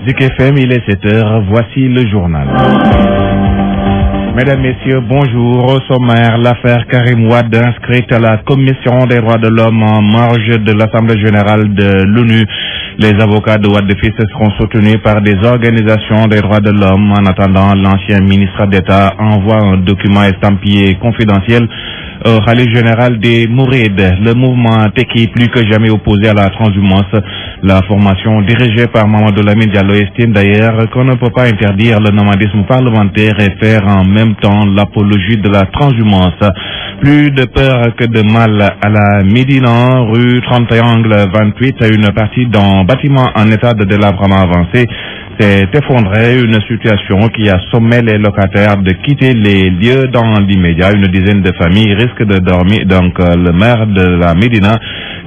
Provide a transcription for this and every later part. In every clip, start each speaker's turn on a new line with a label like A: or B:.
A: Zik FM, il est 7h, voici le journal. Mesdames, Messieurs, bonjour. Au sommaire, l'affaire Karim Wade inscrite à la Commission des droits de l'homme en marge de l'Assemblée générale de l'ONU. Les avocats de Wade fils seront soutenus par des organisations des droits de l'homme. En attendant, l'ancien ministre d'État envoie un document estampillé confidentiel au khalife général des Mourides. Le mouvement Teki, plus que jamais opposé à la transhumance. La formation dirigée par Mamadou Lamine Diallo estime d'ailleurs qu'on ne peut pas interdire le nomadisme parlementaire et faire en même temps l'apologie de la transhumance. Plus de peur que de mal à la Médina, rue 31 angle 28, une partie d'un bâtiment en état de délabrement avancé s'est effondrée, une situation qui a sommé les locataires de quitter les lieux dans l'immédiat. Une dizaine de familles risquent de dormir. Donc le maire de la Médina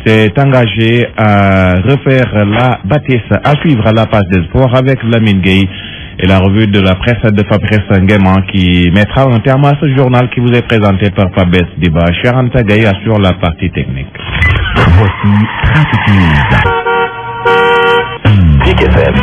A: s'est engagé à refaire la bâtisse. À suivre à la page des sports avec Lamine Gueye et la revue de la presse de Fabrice Nguema qui mettra un terme à ce journal qui vous est présenté par Fabès Diba. Charanta Gaye assure la partie technique.
B: Voici Trafic News. Zik FM.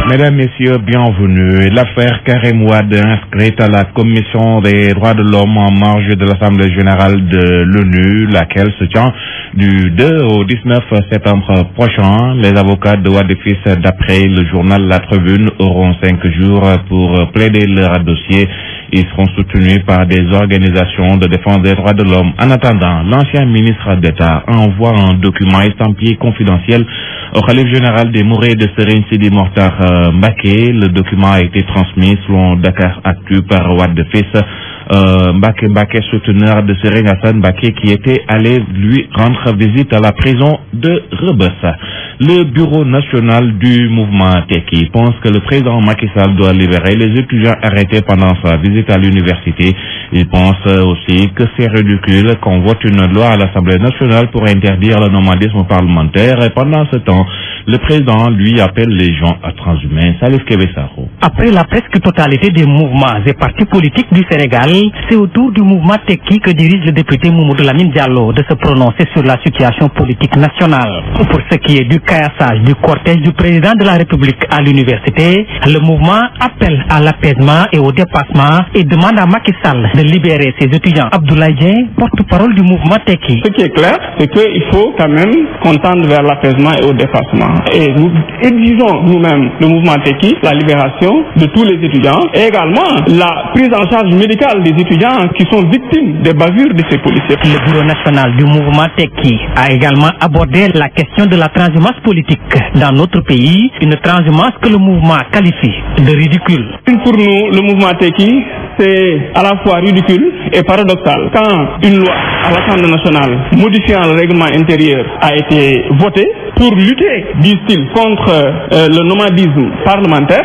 A: Mesdames, Messieurs, bienvenue. L'affaire Karim Wade inscrite à la Commission des droits de l'homme en marge de l'Assemblée générale de l'ONU, laquelle se tient du 2 au 19 septembre prochain. Les avocats de Wade fils, d'après le journal La Tribune, auront 5 jours pour plaider leur dossier. Ils seront soutenus par des organisations de défense des droits de l'homme. En attendant, l'ancien ministre d'État envoie un document estampillé confidentiel au khalife général des Mourides de Serigne Sidi Mokhtar Mbacké. Le document a été transmis selon Dakar Actu par Wade fils. Mbacké, souteneur de Serigne Hassan Mbacké, qui était allé lui rendre visite à la prison de Rebeuss. Le bureau national du mouvement Teki pense que le président Macky Sall doit libérer les étudiants arrêtés pendant sa visite à l'université. Il pense aussi que c'est ridicule qu'on vote une loi à l'Assemblée nationale pour interdire le nomadisme parlementaire et pendant ce temps, le président lui appelle les gens à transhumer. Salif Kébessaro.
C: Après la presque totalité des mouvements et partis politiques du Sénégal, c'est au tour du mouvement Teki que dirige le député Mamadou Lamine Diallo de se prononcer sur la situation politique nationale. Pour ce qui est du caillassage du cortège du président de la République à l'université, le mouvement appelle à l'apaisement et au dépassement et demande à Macky Sall de libérer ses étudiants. Abdoulaye Dieng, porte-parole du mouvement Teki.
D: Ce qui est clair, c'est qu'il faut quand même qu'on tende vers l'apaisement et au dépassement. Et nous exigeons nous-mêmes, le mouvement Teki, la libération de tous les étudiants et également la prise en charge médicale des étudiants qui sont victimes des bavures de ces policiers.
C: Le bureau national du mouvement Teki a également abordé la question de la transhumance politique dans notre pays, une transhumance que le mouvement qualifie de ridicule.
D: Pour nous, le mouvement Teki, c'est à la fois ridicule et paradoxal. Quand une loi à l'Assemblée nationale modifiant le règlement intérieur a été votée pour lutter, disent-ils, contre le nomadisme parlementaire,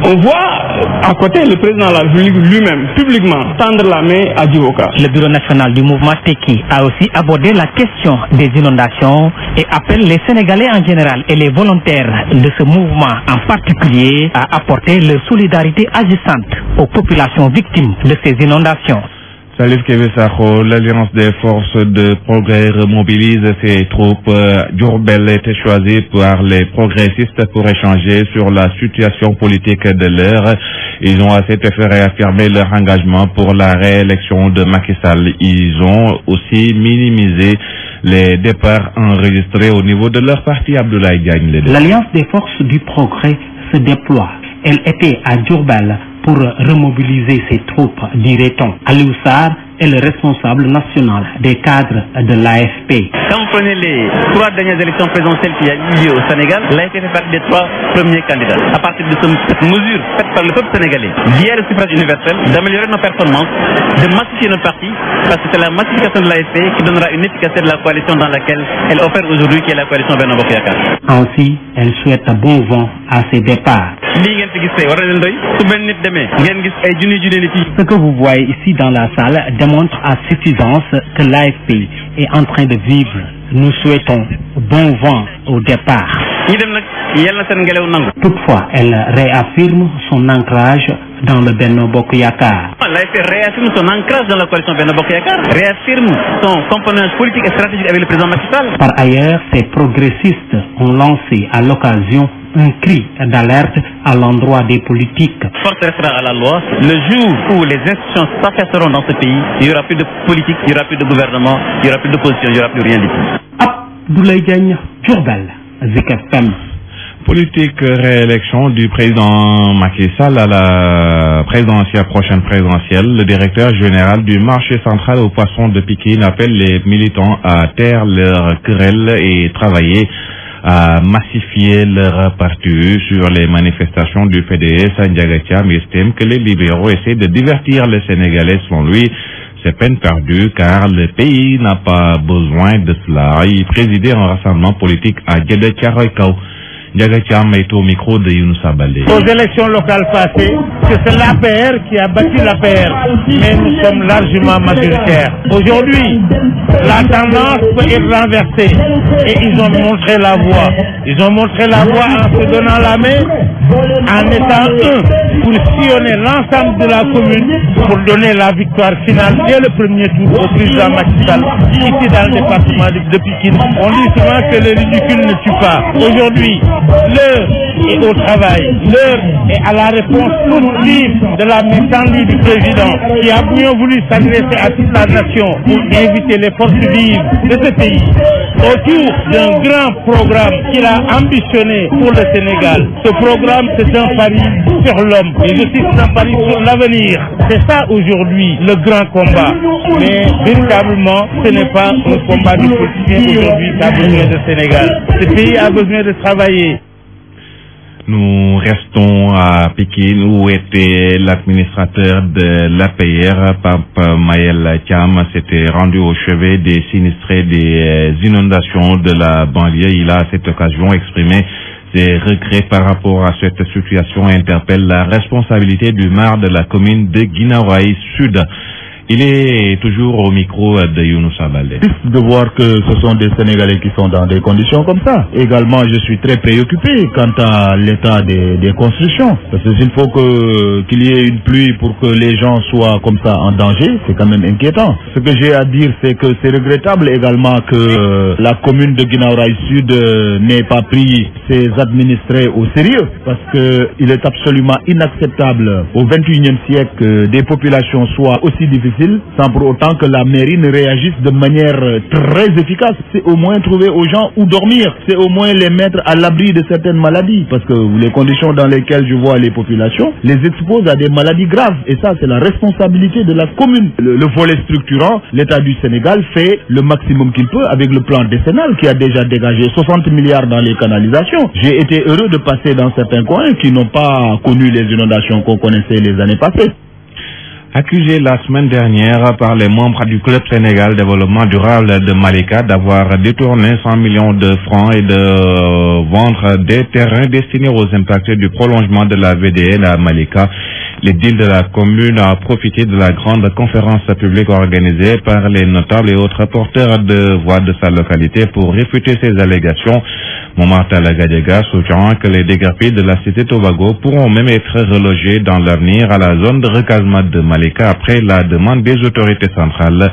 D: on voit à côté le président de la République lui-même publiquement tendre la main à Djiboka.
C: Le bureau national du mouvement Teki a aussi abordé la question des inondations et appelle les Sénégalais en général et les volontaires de ce mouvement en particulier à apporter leur solidarité agissante aux populations victimes de ces inondations.
A: Salif Kébessaro, l'Alliance des forces de progrès remobilise ses troupes. Diourbel était choisi par les progressistes pour échanger sur la situation politique de l'heure. Ils ont à cet effet réaffirmé leur engagement pour la réélection de Macky Sall. Ils ont aussi minimisé les départs enregistrés au niveau de leur parti. Abdoulaye Diagne.
E: L'Alliance des forces du progrès se déploie. Elle était à Diourbel pour remobiliser ses troupes, dirait-on. Aliou Sarr est le responsable national des cadres de l'AFP.
F: Quand vous prenez les 3 dernières élections présidentielles qu'il y a eu au Sénégal, l'AFP fait partie des 3 premiers candidats. À partir de cette mesure faite par le peuple sénégalais, liée au suffrage universel, d'améliorer nos performances, de massifier notre parti, parce que c'est la massification de l'AFP qui donnera une efficacité de la coalition dans laquelle elle opère aujourd'hui, qui est la coalition Benno Bokk Yakaar.
E: Ainsi, elle souhaite bon vent à ses départs.
C: Ce que vous voyez ici dans la salle démontre à suffisance que l'AFP est en train de vivre. Nous souhaitons bon vent au départ. Toutefois, elle réaffirme son ancrage dans le Benno Bokk Yakaar.
F: L'AFP réaffirme son ancrage dans la coalition Benno Bokk Yakaar, réaffirme son compagnonnage politique et stratégique avec le président Macky Sall.
E: Par ailleurs, ces progressistes ont lancé à l'occasion un cri d'alerte à l'endroit des politiques.
F: Force restera à la loi. Le jour où les institutions s'affaisseront dans ce pays, il n'y aura plus de politique, il n'y aura plus de gouvernement, il n'y aura plus d'opposition, il n'y aura plus rien du tout.
E: Abdoulaye Diagne, Diourbel, Zik FM.
A: Politique réélection du président Macky Sall à la prochaine présidentielle. Le directeur général du marché central aux poissons de Pikine appelle les militants à taire leurs querelles et travailler à massifier leur parti. Sur les manifestations du PDS. Ndiaga Thiam estime que les libéraux essaient de divertir les Sénégalais. Selon lui, c'est peine perdue car le pays n'a pas besoin de cela. Il présidait un rassemblement politique à Guédé Thiaroye Kao. Ndiaga Thiam est au micro de Younoussa Baldé.
G: Aux élections locales passées, c'est l'APR qui a battu l'APR, mais nous sommes largement majoritaires. Aujourd'hui, la tendance peut être renversée et ils ont montré la voie. Ils ont montré la voie en se donnant la main, en étant pour sillonner l'ensemble de la commune pour donner la victoire finale dès le premier tour au président Macky Sall, ici dans le département de Pikine. On dit souvent que le ridicule ne tue pas. Aujourd'hui, l'heure est au travail, l'heure est à la réponse positive de la mise en ligne du président qui a bien voulu s'adresser à toute la nation pour inviter les forces vives de ce pays autour d'un grand programme qu'il a ambitionné pour le Sénégal. Ce programme, c'est un pari sur l'homme et je cite un pari sur l'avenir. C'est ça aujourd'hui le grand combat. Mais véritablement, ce n'est pas un combat de politicien aujourd'hui qui a besoin de Sénégal. Ce pays a besoin de travailler.
A: Nous restons à Pikine où était l'administrateur de l'APR, Pape Mayel Thiam, s'était rendu au chevet des sinistrés des inondations de la banlieue. Il a à cette occasion exprimé ses regrets par rapport à cette situation et interpelle la responsabilité du maire de la commune de Guinaouraï Sud. Il est toujours au micro de Younoussa Baldé.
H: De voir que ce sont des Sénégalais qui sont dans des conditions comme ça. Également, je suis très préoccupé quant à l'état des constructions. Parce qu'il faut qu'il y ait une pluie pour que les gens soient comme ça en danger. C'est quand même inquiétant. Ce que j'ai à dire, c'est que c'est regrettable également que la commune de Guinaouraï Sud n'ait pas pris ses administrés au sérieux. Parce que il est absolument inacceptable au XXIe siècle que des populations soient aussi difficiles sans pour autant que la mairie ne réagisse de manière très efficace. C'est au moins trouver aux gens où dormir, c'est au moins les mettre à l'abri de certaines maladies, parce que les conditions dans lesquelles je vois les populations les exposent à des maladies graves, et ça c'est la responsabilité de la commune. Le volet structurant, l'État du Sénégal fait le maximum qu'il peut avec le plan décennal qui a déjà dégagé 60 milliards dans les canalisations. J'ai été heureux de passer dans certains coins qui n'ont pas connu les inondations qu'on connaissait les années passées.
A: Accusé la semaine dernière par les membres du Club Sénégal Développement Durable de Malika d'avoir détourné 100 millions de francs et de vendre des terrains destinés aux impactés du prolongement de la VDN à Malika, l'édile de la commune a profité de la grande conférence publique organisée par les notables et autres porteurs de voix de sa localité pour réfuter ces allégations. Momar Talla Gadiaga soutient que les déguerpis de la cité Tobago pourront même être relogés dans l'avenir à la zone de recasement de Malika après la demande des autorités centrales.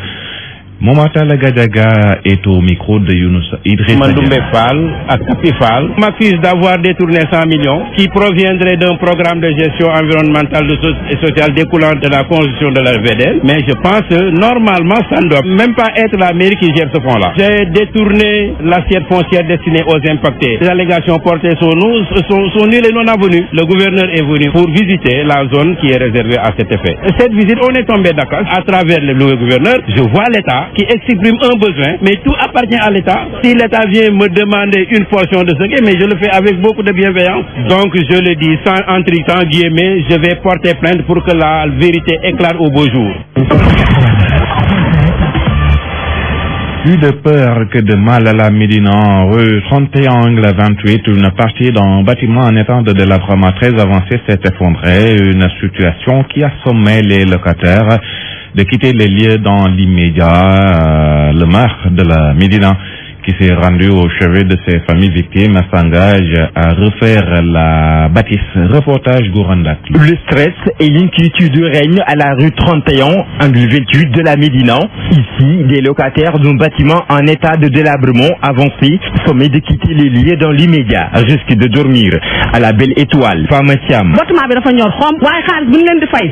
A: Momar Talla Gadiaga est au micro de Younoussa Idriss
G: Mandoumbe Fall à Capifal m'accuse d'avoir détourné 100 millions qui proviendraient d'un programme de gestion environnementale et sociale découlant de la construction de la VDN. Mais je pense que normalement ça ne doit même pas être la mairie qui gère ce fonds-là. J'ai détourné l'assiette foncière destinée aux impactés. Les allégations portées sur nous sont nulles et non avenues. Le gouverneur est venu pour visiter la zone qui est réservée à cet effet. Cette visite, on est tombé d'accord à travers le gouverneur. Je vois l'État qui exprime un besoin, mais tout appartient à l'État. Si l'État vient me demander une portion de ce qui est, mais je le fais avec beaucoup de bienveillance. Donc je le dis sans guillemets, je vais porter plainte pour que la vérité éclate au beau jour.
A: Plus de peur que de mal à la Médina, rue 31 angle 28, une partie d'un bâtiment en état de délabrement très avancé s'est effondrée, une situation qui assommait les locataires de quitter les lieux dans l'immédiat. Le maire de la Médina, qui s'est rendu au chevet de ces familles victimes, s'engage à refaire la bâtisse. Reportage Gouranda.
I: Le stress et l'inquiétude règnent à la rue 31, angle 28 de la Médina. Ici, des locataires d'un bâtiment en état de délabrement avancé sommés de quitter les lieux dans l'immédiat, risquent de dormir à la Belle Étoile. Pharmaciam.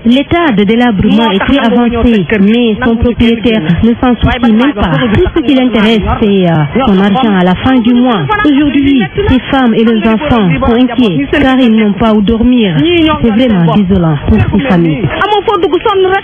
J: L'état de délabrement est très avancé, mais son propriétaire ne s'en soucie même pas. Tout ce qui l'intéresse, c'est son argent à la fin du mois. Aujourd'hui, ces femmes et leurs enfants sont inquiets car ils n'ont pas où dormir. C'est vraiment désolant pour ces familles.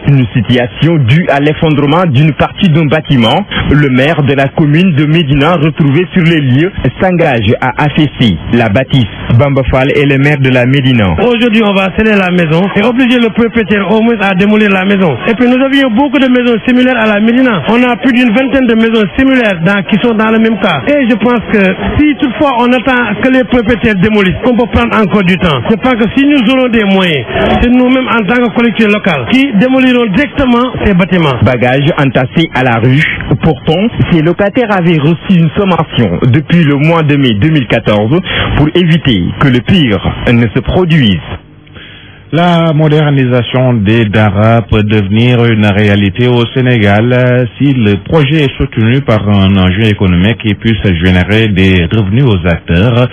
I: Une situation due à l'effondrement d'une partie d'un bâtiment. Le maire de la commune de Médina, retrouvé sur les lieux, s'engage à affaisser la bâtisse. Bamba Fall est le maire de la Médina.
G: Aujourd'hui, on va sceller la maison et obliger le propriétaire au moins à démolir la maison. Et puis nous avions beaucoup de maisons similaires à la Médina. On a plus d'une vingtaine de maisons similaires qui sont dans le même cas. Et je pense que si toutefois on attend que les propriétaires démolissent, on peut prendre encore du temps. Je pense que si nous aurons des moyens, c'est nous-mêmes en tant que collectivité locale qui démoliront directement ces bâtiments.
I: Bagages entassés à la rue. Pourtant, ces locataires avaient reçu une sommation depuis le mois de mai 2014 pour éviter que le pire ne se produise.
A: La modernisation des Dara peut devenir une réalité au Sénégal si le projet est soutenu par un enjeu économique qui puisse générer des revenus aux acteurs.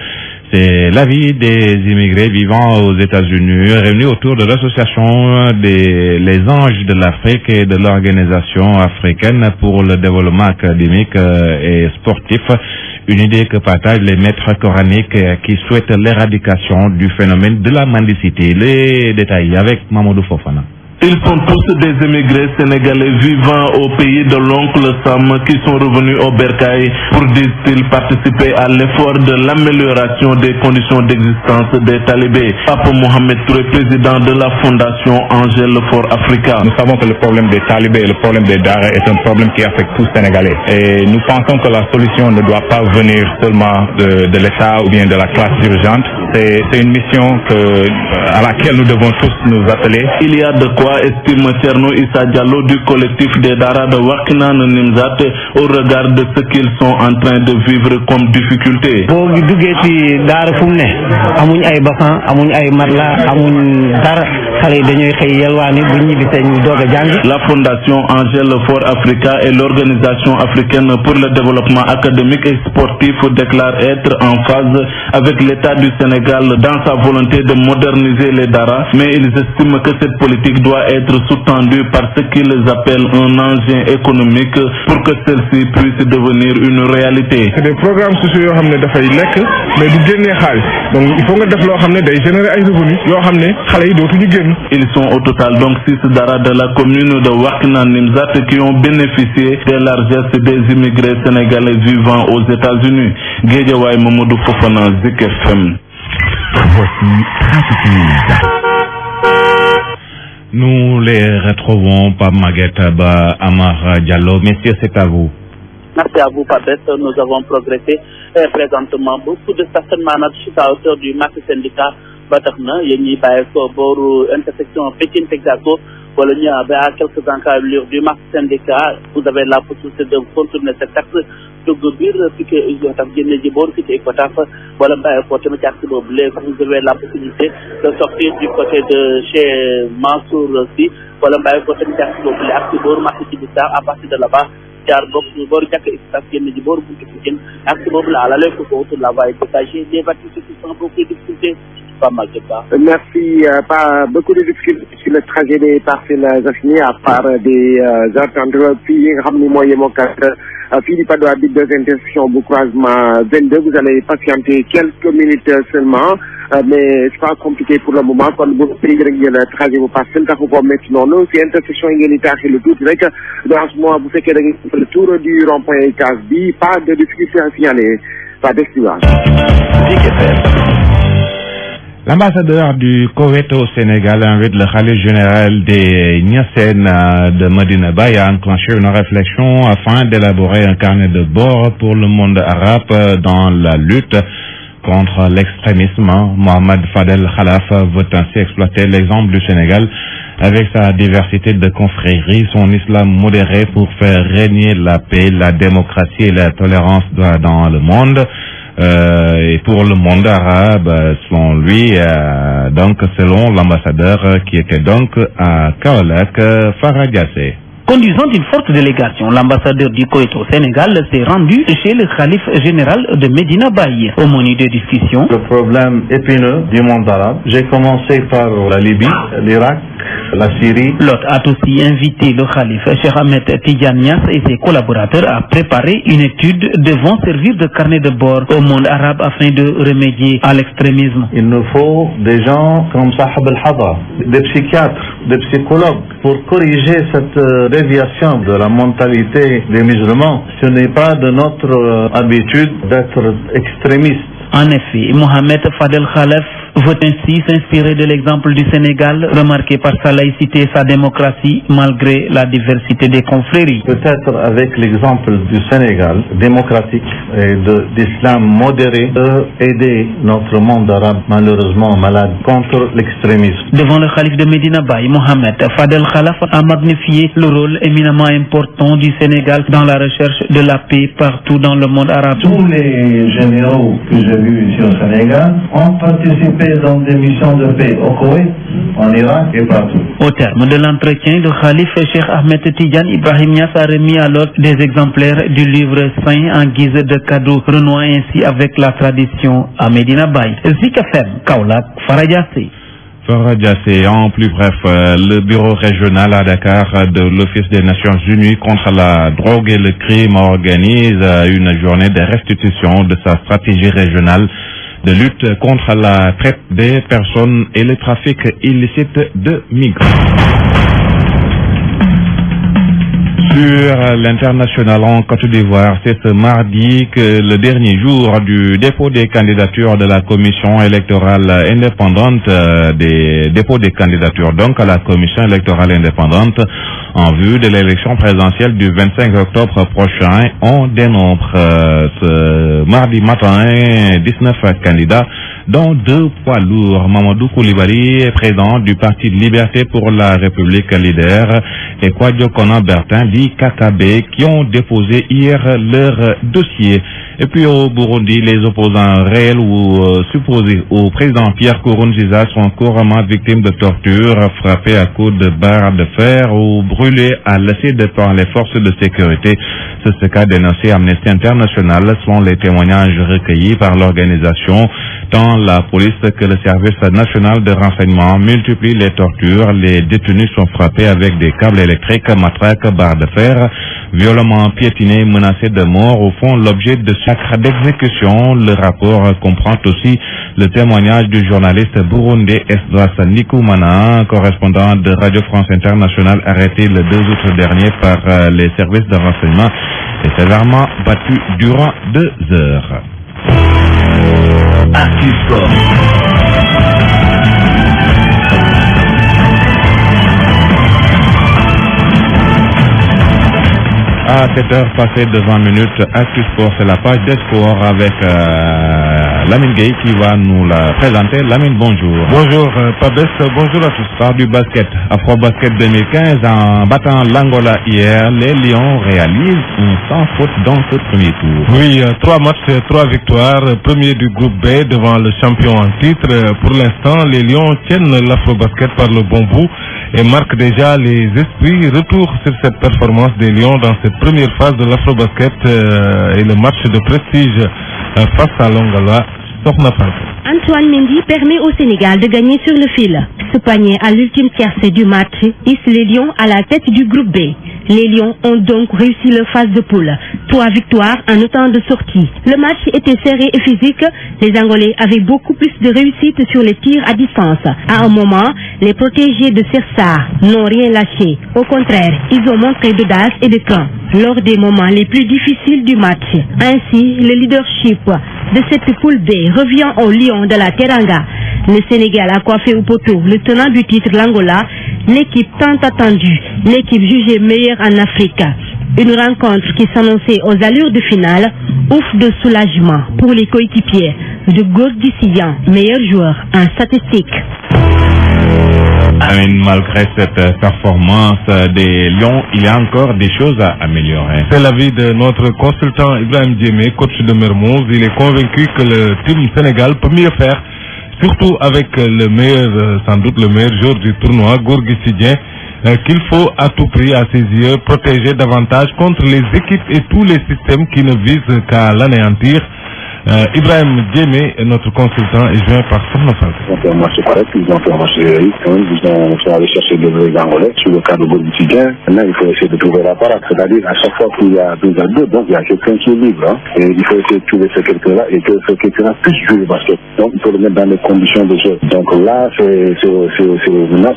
A: C'est l'avis des immigrés vivant aux États-Unis réunis autour de l'association les Anges de l'Afrique et de l'Organisation africaine pour le développement académique et sportif. Une idée que partagent les maîtres coraniques qui souhaitent l'éradication du phénomène de la mendicité. Les détails avec Mamadou Fofana.
K: Ils sont tous des émigrés sénégalais vivant au pays de l'oncle Sam qui sont revenus au Bercail pour, disent-ils, participer à l'effort de l'amélioration des conditions d'existence des talibés. Pape Mohamed Touré, président de la fondation Angel for Africa.
L: Nous savons que le problème des talibés et le problème des Dara est un problème qui affecte tous les Sénégalais. Et nous pensons que la solution ne doit pas venir seulement de l'État ou bien de la classe dirigeante. C'est une mission à laquelle nous devons tous nous atteler.
K: Il y a de quoi, estime Thierno Issa Diallo du collectif des Dara de Wakhinane Nimzatt, au regard de ce qu'ils sont en train de vivre comme difficulté. La fondation Angel for Africa et l'Organisation africaine pour le développement académique et sportif déclarent être en phase avec l'État du Sénégal dans sa volonté de moderniser les Dara, mais ils estiment que cette politique doit être sous-tendue par ce qu'ils appellent un engin économique pour que celle-ci puisse devenir une réalité.
M: C'est des programmes sociaux yoo xam ne dafay lekk mais du génnee xaalis, donc il faut nga def loo xam ne day générer ay revenus yoo xam ne xale yi dootuñu génn.
K: Ils sont au total donc 6 Dara de la commune de Wakhinane Nimzatt qui ont bénéficié des largesses des immigrés sénégalais vivant aux États-Unis. Guédiawaye, Mamadou Fofana, Zik FM.
B: Voici Trafic News.
A: Nous les retrouvons par Maguette Amar Diallo. Messieurs, c'est à vous.
N: Merci à vous, Patrice. Nous avons progressé présentement beaucoup de stationnements à hauteur du marché syndicat Batakna. Il y a une intersection Pékin Texaco. Voilà, il y a quelques encablures du marché syndicat. Vous avez la possibilité de contourner cette taxe. Donc, vous avez la possibilité de sortir du côté de chez Mansour aussi. Voilà, à partir de là-bas. Car beaucoup de gens qui sont venus du bord de Pékin, à la lèvre autour de la voie est dégagée, des bâtiments qui sont beaucoup de difficultés. Pas mal de pas.
O: Merci. Pas beaucoup de difficultés sur le trajet des parcelles affinées, à part des ententes. Puis, ramenez moyen mon cadre. Philippe Ado habite deux intersections au croisement 22. Vous allez patienter quelques minutes seulement. Mais c'est pas compliqué pour le moment. Quand vous payez le trajet vous passez, quand vous mettez non, c'est intersection égalité le tout. C'est vrai que dans ce moment, vous faites le tour du rond-point Casbi, pas de difficulté à signaler, pas d'estivage.
A: L'ambassadeur du Koweït au Sénégal invite le khalife général des Niassènes de Medina Baye à enclencher une réflexion afin d'élaborer un carnet de bord pour le monde arabe dans la lutte contre l'extrémisme. Mohamed Fadel Khalaf veut ainsi exploiter l'exemple du Sénégal avec sa diversité de confréries, son islam modéré pour faire régner la paix, la démocratie et la tolérance dans le monde. Et pour le monde arabe, selon lui, donc selon l'ambassadeur qui était donc à Kaolack, Farah Diassé.
C: Conduisant une forte délégation, l'ambassadeur du Koweït au Sénégal s'est rendu chez le calife général de Medina Baye. Au menu de discussion,
P: le problème épineux du monde arabe. J'ai commencé par la Libye, l'Irak, la Syrie.
C: L'hôte a aussi invité le calife Cheikh Ahmed Tidiane Niasse et ses collaborateurs à préparer une étude devant servir de carnet de bord au monde arabe afin de remédier à l'extrémisme.
P: Il nous faut des gens comme Sahab al-Hadar, des psychiatres, des psychologues pour corriger cette déviation de la mentalité des musulmans. Ce n'est pas de notre habitude d'être extrémiste.
C: En effet, Mohamed Fadel Khalaf veut ainsi s'inspirer de l'exemple du Sénégal, remarqué par sa laïcité et sa démocratie, malgré la diversité des confréries.
P: Peut-être avec l'exemple du Sénégal démocratique et d'islam modéré, peut aider notre monde arabe malheureusement malade contre l'extrémisme.
C: Devant le calife de Medina Baye, Mohamed Fadel Khalaf a magnifié le rôle éminemment important du Sénégal dans la recherche de la paix partout dans le monde arabe.
P: Tous les généraux que j'ai vus ici au Sénégal ont participé dans des missions de paix au Koweït, en Irak et partout.
C: Au terme de l'entretien, le calife Cheikh Ahmed Tidiane Ibrahim Niasse a remis alors des exemplaires du livre saint en guise de cadeau, renouant ainsi avec la tradition à Medina Baye. Zik FM, Kaolack, Farah Diassé.
A: Farah Diassé, en plus bref, le bureau régional à Dakar de l'Office des Nations Unies contre la drogue et le crime organise une journée de restitution de sa stratégie régionale de lutte contre la traite des personnes et le trafic illicite de migrants. Sur l'international en Côte d'Ivoire, c'est ce mardi que le dernier jour du dépôt des candidatures de la commission électorale indépendante, des dépôts des candidatures donc à la commission électorale indépendante en vue de l'élection présidentielle du 25 octobre prochain. On dénombre ce mardi matin 19 candidats, dont 2 poids lourds. Mamadou Koulibaly, président du Parti Liberté pour la République leader, et Kwadjo Kona Bertin, dit KKB, qui ont déposé hier leur dossier. Et puis au Burundi, les opposants réels ou supposés au président Pierre Nkurunziza sont couramment victimes de torture, frappés à coups de barres de fer ou brûlés à l'acide par les forces de sécurité. C'est ce qu'a dénoncé Amnesty International selon les témoignages recueillis par l'organisation. Tant la police que le service national de renseignement multiplient les tortures. Les détenus sont frappés avec des câbles électriques, matraques, barres de fer, violemment piétinés, menacés de mort. Au fond, l'objet de chaque d'exécution. Le rapport comprend aussi le témoignage du journaliste burundais Esdras Nikoumana, correspondant de Radio France Internationale, arrêté le 2 août dernier par les services de renseignement et sévèrement battu durant 2 heures. À 7h passées de 20 minutes, Actu Sport, c'est la page des sports avec Lamine Gueye qui va nous la présenter. Lamine, bonjour.
Q: Bonjour, Pabès, bonjour à tous.
A: Par du basket, Afro-Basket 2015, en battant l'Angola hier, les Lions réalisent un sans faute dans ce premier tour.
Q: Oui, 3 matchs, 3 victoires, premier du groupe B devant le champion en titre. Pour l'instant, les Lions tiennent l'Afro-Basket par le bon bout et marquent déjà les esprits. Retour sur cette performance des Lions dans cette première phase de l'Afro-Basket et le match de prestige face à l'Angola.
J: Antoine Mendy permet au Sénégal de gagner sur le fil. Ce panier à l'ultime tiercé du match hisse les Lions à la tête du groupe B. Les Lions ont donc réussi leur phase de poule. 3 victoires en autant de sorties. Le match était serré et physique. Les Angolais avaient beaucoup plus de réussite sur les tirs à distance. À un moment, les protégés de Cersar n'ont rien lâché. Au contraire, ils ont montré d'audace et de cran lors des moments les plus difficiles du match. Ainsi, le leadership de cette poule B revient aux Lions de la Teranga. Le Sénégal a coiffé au poteau le tenant du titre, l'Angola, l'équipe tant attendue, l'équipe jugée meilleure en Afrique. Une rencontre qui s'annonçait aux allures de finale, ouf de soulagement pour les coéquipiers de Gorgui Sidjan, meilleur joueur en statistique.
A: Malgré cette performance des Lions, il y a encore des choses à améliorer.
Q: C'est l'avis de notre consultant Ibrahim Djemé, coach de Mermoz. Il est convaincu que le team Sénégal peut mieux faire, surtout avec le meilleur, sans doute le meilleur joueur du tournoi, Gorgui Sidjan, qu'il faut à tout prix, à ses yeux, protéger davantage contre les équipes et tous les systèmes qui ne visent qu'à l'anéantir. Ibrahim Djemé, notre consultant, est joint par Sohna Fall.
R: Ils ont fait un match correct, ils ont fait un match réaliste, ils sont allés chercher des Angolais sur le cas de Gorgui Sidjan. Maintenant, il faut essayer de trouver la parade, c'est-à-dire à chaque fois qu'il y a 2-2, donc il y a quelqu'un qui est libre. Et il faut essayer de trouver ce quelqu'un-là et que ce quelqu'un-là puisse jouer le basket. Donc il faut le mettre dans les conditions de jeu. Donc là, c'est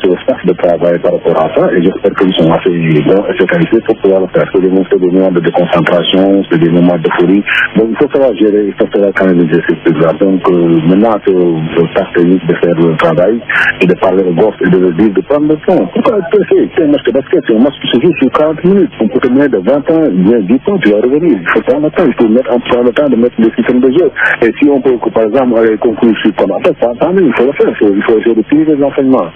R: l'espace de travail par rapport à ça et j'espère qu'ils sont assez bons et se qualifiés pour pouvoir le faire. C'est des moments de déconcentration, c'est des moments d'euphorie. Donc il faut savoir gérer, il faut savoir canaliser ces trucs-là. Donc maintenant, c'est au staff technique de faire le travail et de parler aux gosses et de leur dire de prendre le temps. Pourquoi c'est un match de basket, c'est un match qui se joue sur 40 minutes. On peut te mener de 20 ans, bien 10 ans, tu vas revenir. Il faut prendre le temps, il faut prendre le temps de mettre des systèmes de jeu. Et si on peut, par exemple, aller conclure sur comme ça, il faut le faire, il faut essayer de tirer les enseignements.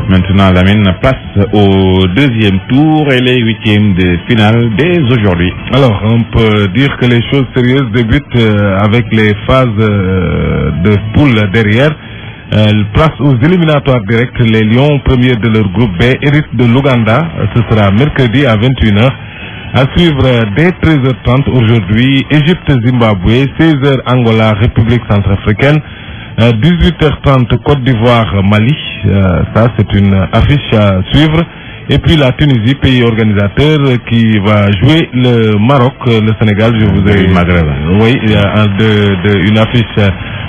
A: Maintenant, Lamine, place au deuxième tour et les huitièmes de finale dès aujourd'hui.
Q: Alors, on peut dire que les choses sérieuses débutent avec les phases de poule derrière. Place aux éliminatoires directs, les Lions, premiers de leur groupe B, héritent de l'Ouganda. Ce sera mercredi à 21h. À suivre dès 13h30 aujourd'hui, Égypte-Zimbabwe, 16h Angola, République centrafricaine, 18h30 Côte d'Ivoire-Mali, ça c'est une affiche à suivre. Et puis la Tunisie, pays organisateur, qui va jouer le Maroc, le Sénégal, je vous ai...
A: Maghreb.
Q: Oui, une affiche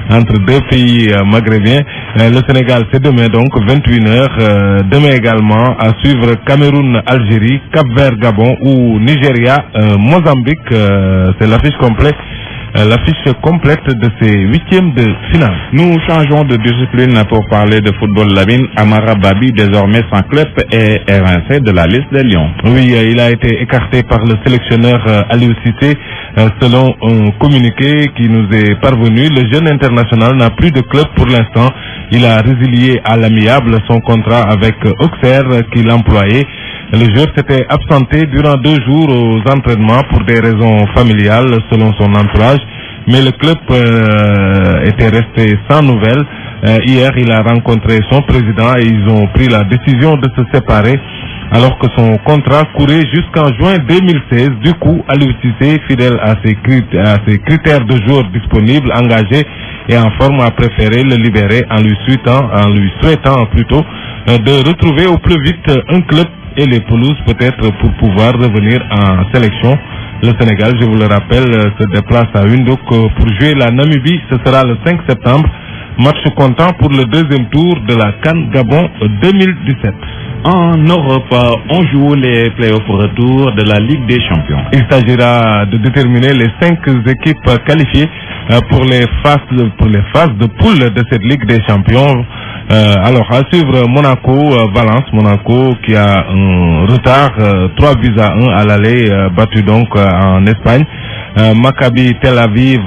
Q: entre deux pays maghrébiens. Le Sénégal, c'est demain donc, 21h. Demain également, à suivre Cameroun-Algérie, Cap-Vert-Gabon ou Nigeria-Mozambique. C'est l'affiche complète. L'affiche complète de ces huitièmes de finale.
A: Nous changeons de discipline pour parler de football. Lamine, Amara Babi, désormais sans club, est évincé de la liste des Lions.
Q: Oui, il a été écarté par le sélectionneur Aliou Cissé. Selon un communiqué qui nous est parvenu, le jeune international n'a plus de club pour l'instant. Il a résilié à l'amiable son contrat avec Auxerre qui l'employait. Le joueur s'était absenté durant 2 jours aux entraînements pour des raisons familiales selon son entourage, mais le club était resté sans nouvelles. Hier, il a rencontré son président et ils ont pris la décision de se séparer alors que son contrat courait jusqu'en juin 2016. Du coup, Aliou Cissé, fidèle à ses critères de joueurs disponibles, engagés et en forme, a préféré le libérer en lui souhaitant plutôt de retrouver au plus vite un club et les pelouses peut-être pour pouvoir revenir en sélection. Le Sénégal, je vous le rappelle, se déplace à Windhoek pour jouer la Namibie. Ce sera le 5 septembre. Match comptant pour le deuxième tour de la CAN Gabon 2017.
A: En Europe, on joue les playoffs retour de la Ligue des Champions.
Q: Il s'agira de déterminer les 5 équipes qualifiées pour les phases de poule de cette Ligue des Champions. Alors, à suivre Monaco-Valence. Monaco qui a un retard 3-1 à l'aller, battu donc en Espagne. Maccabi Tel Aviv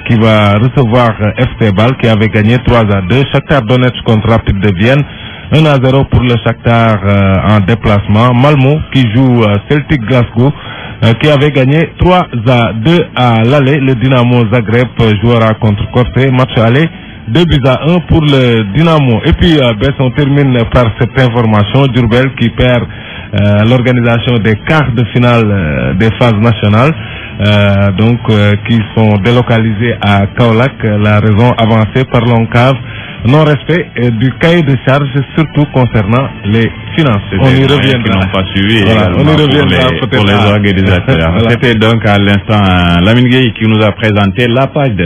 Q: qui va recevoir FC Bâle qui avait gagné 3-2. Shakhtar Donetsk contre Rapid de Vienne. 1-0 pour le Shakhtar en déplacement. Malmo qui joue Celtic Glasgow qui avait gagné 3-2 à l'aller. Le Dynamo Zagreb jouera contre Corse. Match aller 2-1 pour le Dynamo. Et puis on termine par cette information. Diourbel qui perd l'organisation des quarts de finale des phases nationales. Qui sont délocalisés à Kaolack. La raison avancée par l'ONCAV, non-respect du cahier de charge, surtout concernant les finances.
A: On y reviendra. Pas suivi on y reviendra pour les organisateurs. Voilà. C'était donc à l'instant Lamine Gueye qui nous a présenté la page de